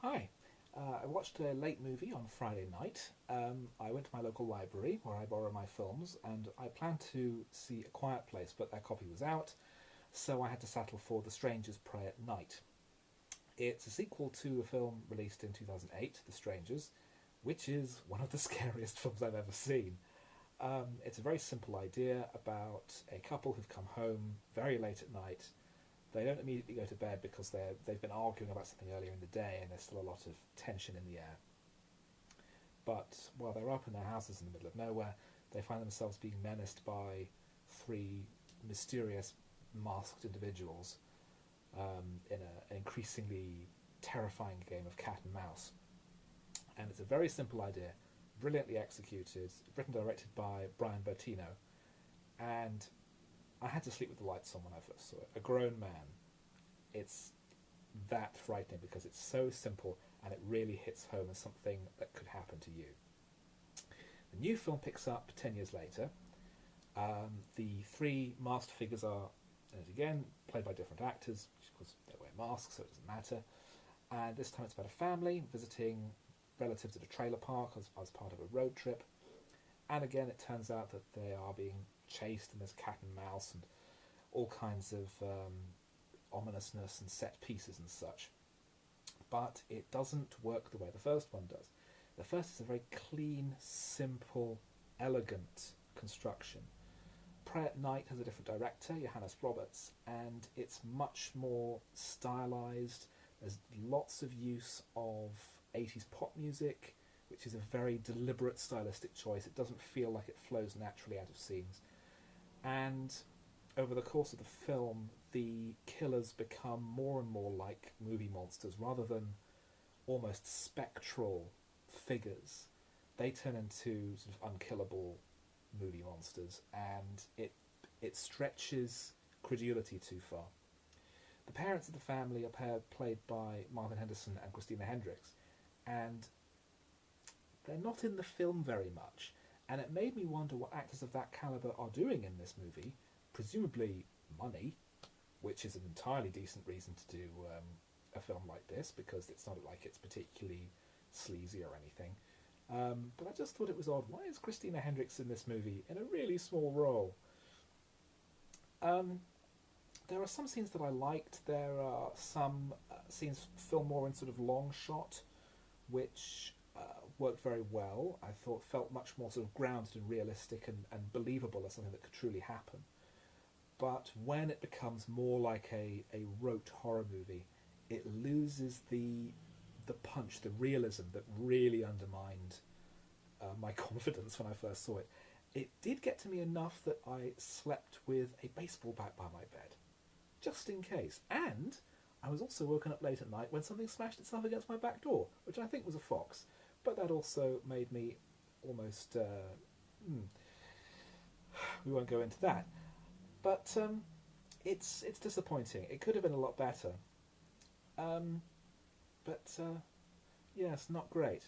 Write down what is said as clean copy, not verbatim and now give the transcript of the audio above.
Hi. I watched a late movie on Friday night. I went to my local library where I borrow my films, and I planned to see A Quiet Place, but their copy was out, so I had to settle for The Strangers Pray at Night. It's a sequel to a film released in 2008, The Strangers, which is one of the scariest films I've ever seen. It's a very simple idea about a couple who've come home very late at night. They don't immediately go to bed because they've been arguing about something earlier in the day and there's still a lot of tension in the air. But while they're up in their houses in the middle of nowhere, they find themselves being menaced by three mysterious masked individuals in an increasingly terrifying game of cat and mouse. And it's a very simple idea, brilliantly executed, written and directed by Brian Bertino, and I had to sleep with the lights on when I first saw it. A grown man. It's that frightening because it's so simple and it really hits home as something that could happen to you. The new film picks up 10 years later. The three masked figures are, as again, played by different actors, because they wear masks, so it doesn't matter. And this time it's about a family visiting relatives at a trailer park as part of a road trip. And again, it turns out that they are being chased and there's cat and mouse and all kinds of ominousness and set pieces and such. But it doesn't work the way the first one does. The first is a very clean, simple, elegant construction. Pray at Night has a different director, Johannes Roberts, and it's much more stylized. There's lots of use of 80s pop music, which is a very deliberate stylistic choice. It doesn't feel like it flows naturally out of scenes. And over the course of the film, the killers become more and more like movie monsters rather than almost spectral figures. They turn into sort of unkillable movie monsters, and it stretches credulity too far. The parents of the family are played by Martin Henderson and Christina Hendricks, and they're not in the film very much, and it made me wonder what actors of that calibre are doing in this movie. Presumably money, which is an entirely decent reason to do a film like this, because it's not like it's particularly sleazy or anything. But I just thought it was odd. Why is Christina Hendricks in this movie in a really small role? There are some scenes that I liked. There are some scenes filmed more in sort of long shot, which worked very well. I thought felt much more sort of grounded and realistic and believable as something that could truly happen. But when it becomes more like a rote horror movie, it loses the punch, the realism that really undermined my confidence when I first saw it. It did get to me enough that I slept with a baseball bat by my bed, just in case. And I was also woken up late at night when something smashed itself against my back door, which I think was a fox. But that also made me almost... we won't go into that. But it's disappointing. It could have been a lot better. But yes, not great.